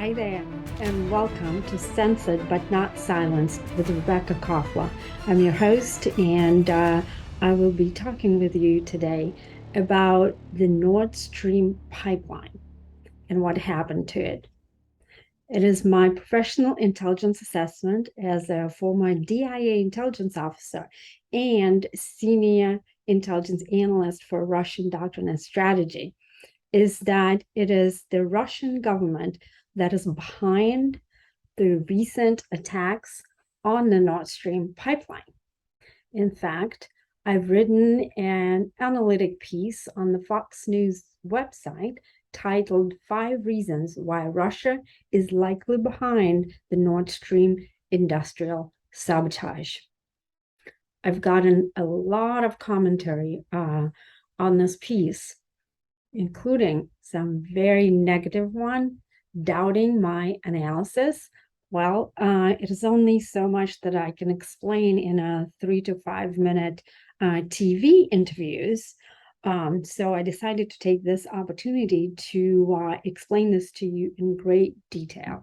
Hi there, and welcome to Censored But Not Silenced with Rebekah Koffler. I'm your host, and I will be talking with you today about the Nord Stream pipeline and what happened to it. It is my professional intelligence assessment as a former DIA intelligence officer and senior intelligence analyst for Russian doctrine and strategy is that it is the Russian government that is behind the recent attacks on the Nord Stream pipeline. In fact, I've written an analytic piece on the Fox News website titled 5 Reasons Why Russia is Likely Behind the Nord Stream Industrial Sabotage. I've gotten a lot of commentary on this piece, including some very negative one, doubting my analysis. Well, it is only so much that I can explain in a 3 to 5 minute TV interviews. So I decided to take this opportunity to explain this to you in great detail.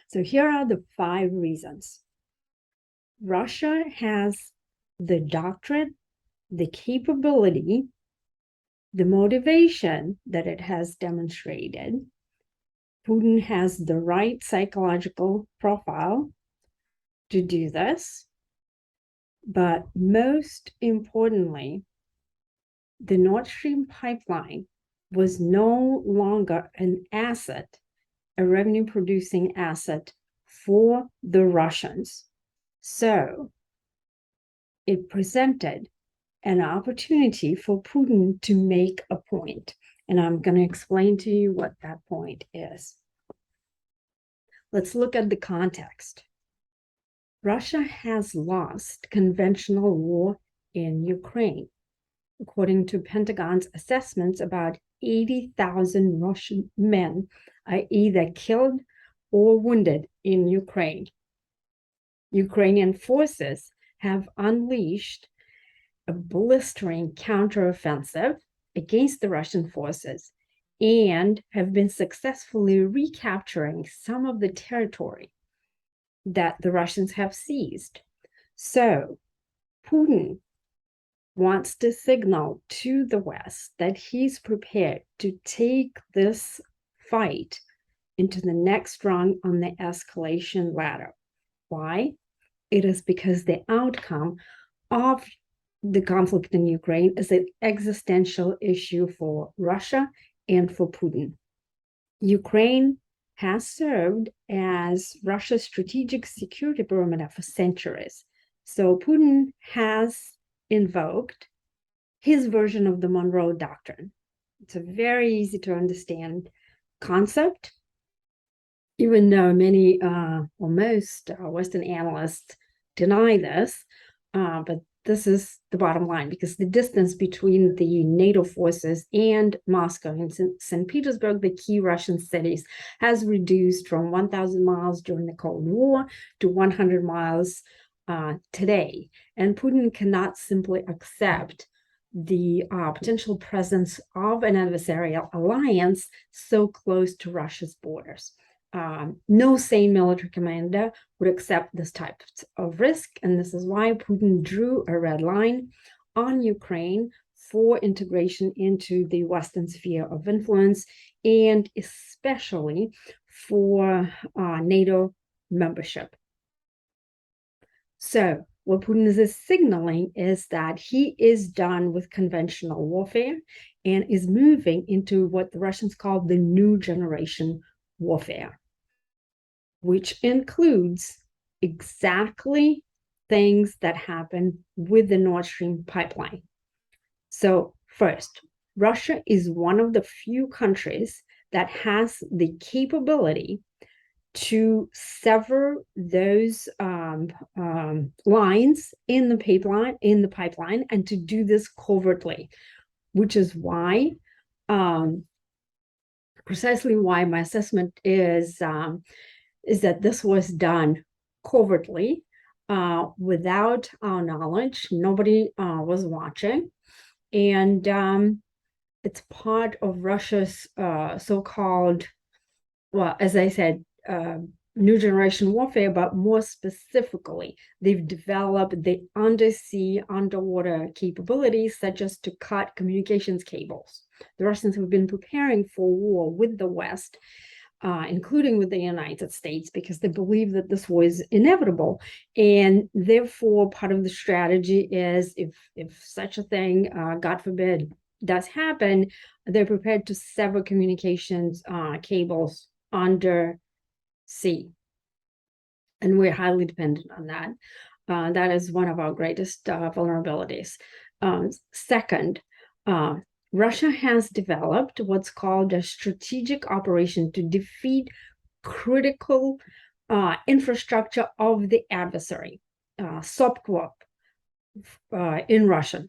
So here are the 5 reasons. Russia has the doctrine, the capability, the motivation that it has demonstrated. Putin has the right psychological profile to do this. But most importantly, the Nord Stream pipeline was no longer an asset, a revenue-producing asset for the Russians. So it presented an opportunity for Putin to make a point. And I'm going to explain to you what that point is. Let's look at the context. Russia has lost conventional war in Ukraine. According to Pentagon's assessments, about 80,000 Russian men are either killed or wounded in Ukraine. Ukrainian forces have unleashed a blistering counteroffensive against the Russian forces and have been successfully recapturing some of the territory that the Russians have seized. So Putin wants to signal to the West that he's prepared to take this fight into the next rung on the escalation ladder. Why? It is because the outcome of the conflict in Ukraine is an existential issue for Russia and for Putin. Ukraine has served as Russia's strategic security perimeter for centuries. So Putin has invoked his version of the Monroe Doctrine. It's a very easy to understand concept, even though many or most Western analysts deny this, but this is the bottom line, because the distance between the NATO forces and Moscow and St. Petersburg, the key Russian cities, has reduced from 1,000 miles during the Cold War to 100 miles today. And Putin cannot simply accept the potential presence of an adversarial alliance so close to Russia's borders. No sane military commander would accept this type of risk, and this is why Putin drew a red line on Ukraine for integration into the Western sphere of influence, and especially for NATO membership. So what Putin is signaling is that he is done with conventional warfare and is moving into what the Russians call the new generation warfare, which includes exactly things that happen with the Nord Stream pipeline. So first, Russia is one of the few countries that has the capability to sever those lines in the pipeline, and to do this covertly, which is why precisely why my assessment is that this was done covertly, without our knowledge. Nobody was watching, and it's part of Russia's so-called well, as I said, new generation warfare, but more specifically, they've developed the undersea, underwater capabilities, such as to cut communications cables. The Russians have been preparing for war with the West, including with the United States, because they believe that this war is inevitable. And therefore, part of the strategy is if such a thing, God forbid, does happen, they're prepared to sever communications cables under sea. And we're highly dependent on that. That is one of our greatest vulnerabilities. Second, Russia has developed what's called a strategic operation to defeat critical infrastructure of the adversary, SOPKWOP in Russian.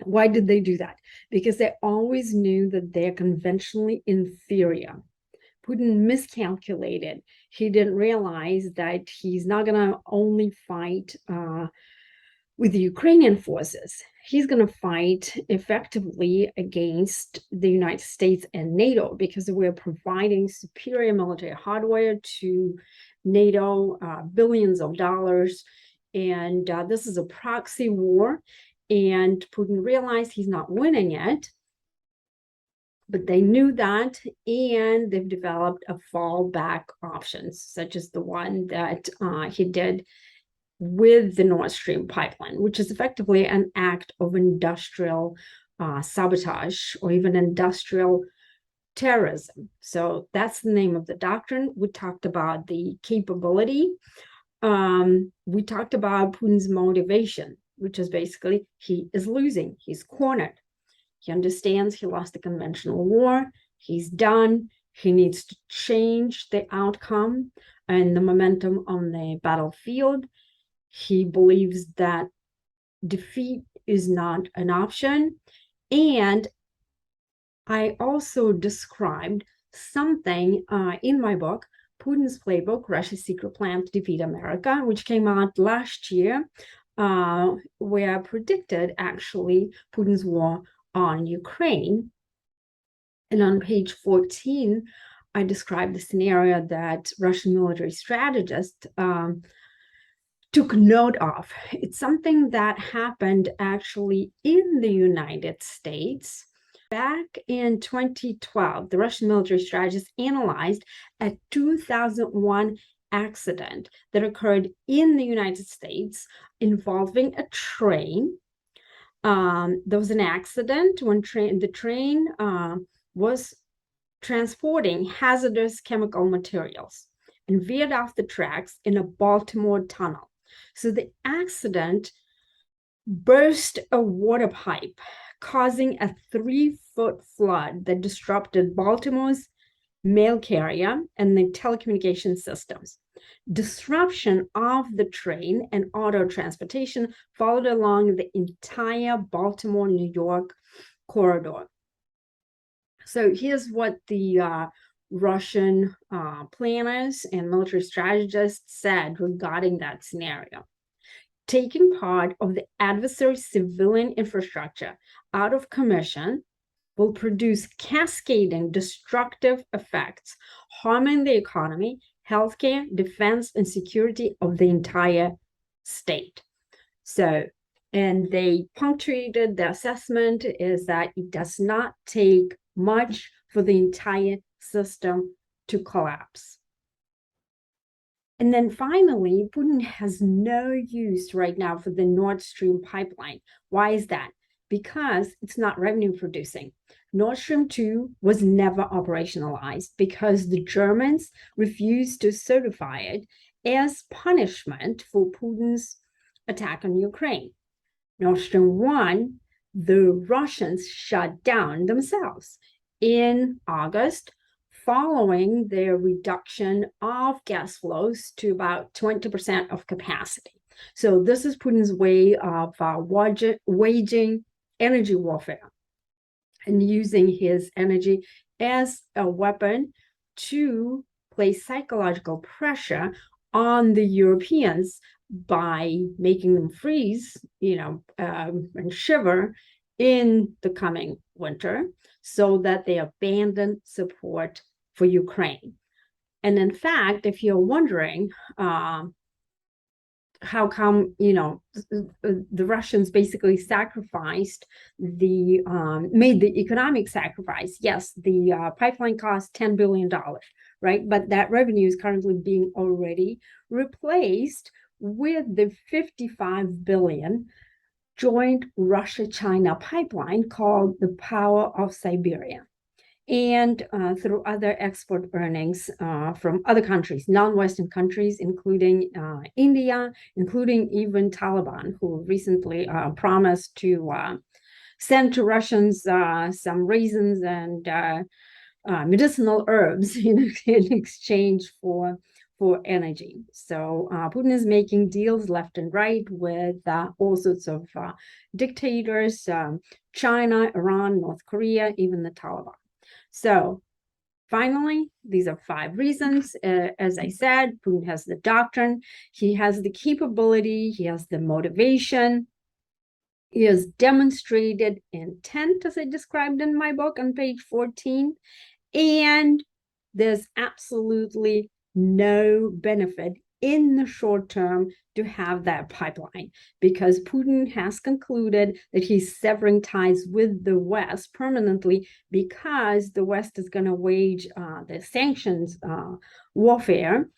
Why did they do that? Because they always knew that they're conventionally inferior. Putin miscalculated. He didn't realize that he's not going to only fight with the Ukrainian forces. He's going to fight effectively against the United States and NATO because we're providing superior military hardware to NATO, billions of dollars. And this is a proxy war. And Putin realized he's not winning it. But they knew that, and they've developed a fallback options, such as the one that he did with the Nord Stream pipeline, which is effectively an act of industrial sabotage or even industrial terrorism. So that's the name of the doctrine. We talked about the capability. We talked about Putin's motivation, which is basically he is losing, he's cornered. He understands he lost the conventional war. He's done. He needs to change the outcome and the momentum on the battlefield. He believes that defeat is not an option. And I also described something in my book, Putin's Playbook, Russia's Secret Plan to Defeat America, which came out last year, where I predicted actually Putin's war on Ukraine. And on page 14, I described the scenario that Russian military strategists took note of. It's something that happened actually in the United States. Back in 2012, the Russian military strategists analyzed a 2001 accident that occurred in the United States involving a train. There was an accident when the train was transporting hazardous chemical materials and veered off the tracks in a Baltimore tunnel. So the accident burst a water pipe, causing a 3-foot flood that disrupted Baltimore's mail carrier and the telecommunication systems. Disruption of the train and auto transportation followed along the entire Baltimore-New York corridor. So here's what the Russian planners and military strategists said regarding that scenario. Taking part of the adversary's civilian infrastructure out of commission will produce cascading destructive effects, harming the economy, healthcare, defense, and security of the entire state. So, and they punctuated the assessment is that it does not take much for the entire system to collapse. And then finally, Putin has no use right now for the Nord Stream pipeline. Why is that? Because it's not revenue producing. Nord Stream 2 was never operationalized because the Germans refused to certify it as punishment for Putin's attack on Ukraine. Nord Stream 1, the Russians shut down themselves in August, following their reduction of gas flows to about 20% of capacity. So this is Putin's way of waging energy warfare and using his energy as a weapon to place psychological pressure on the Europeans by making them freeze, and shiver in the coming winter so that they abandon support for Ukraine. And in fact, if you're wondering, how come, the Russians basically sacrificed made the economic sacrifice. Yes, the pipeline cost $10 billion, right? But that revenue is currently being already replaced with the 55 billion joint Russia-China pipeline called the Power of Siberia, and through other export earnings from other countries, non-Western countries, including India, including even Taliban, who recently promised to send to Russians some raisins and medicinal herbs in exchange for energy. So Putin is making deals left and right with all sorts of dictators, China, Iran, North Korea, even the Taliban. So finally, these are 5 reasons. As I said, Putin has the doctrine, he has the capability, he has the motivation, he has demonstrated intent, as I described in my book on page 14, and there's absolutely no benefit in the short term to have that pipeline, because Putin has concluded that he's severing ties with the West permanently, because the West is going to wage the sanctions warfare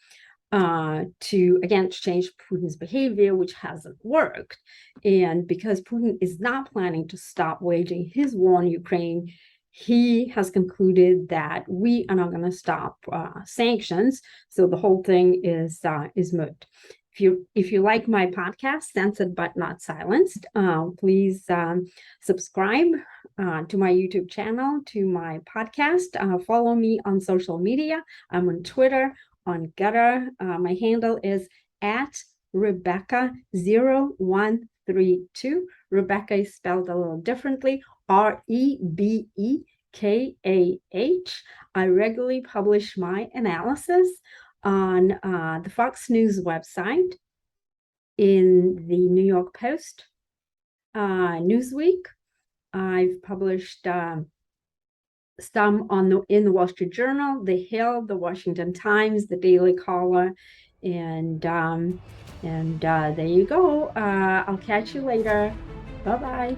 to, again, change Putin's behavior, which hasn't worked. And because Putin is not planning to stop waging his war in Ukraine, he has concluded that we are not going to stop sanctions. So the whole thing is moot. If you like my podcast, Censored But Not Silenced, please subscribe to my YouTube channel, to my podcast. Follow me on social media. I'm on Twitter, on Gutter. My handle is at Rebekah0132. Rebekah is spelled a little differently, Rebekah. I regularly publish my analysis on the Fox News website, in the New York Post, Newsweek. I've published some in the Wall Street Journal, The Hill, the Washington Times, the Daily Caller, and there you go. I'll catch you later. Bye-bye.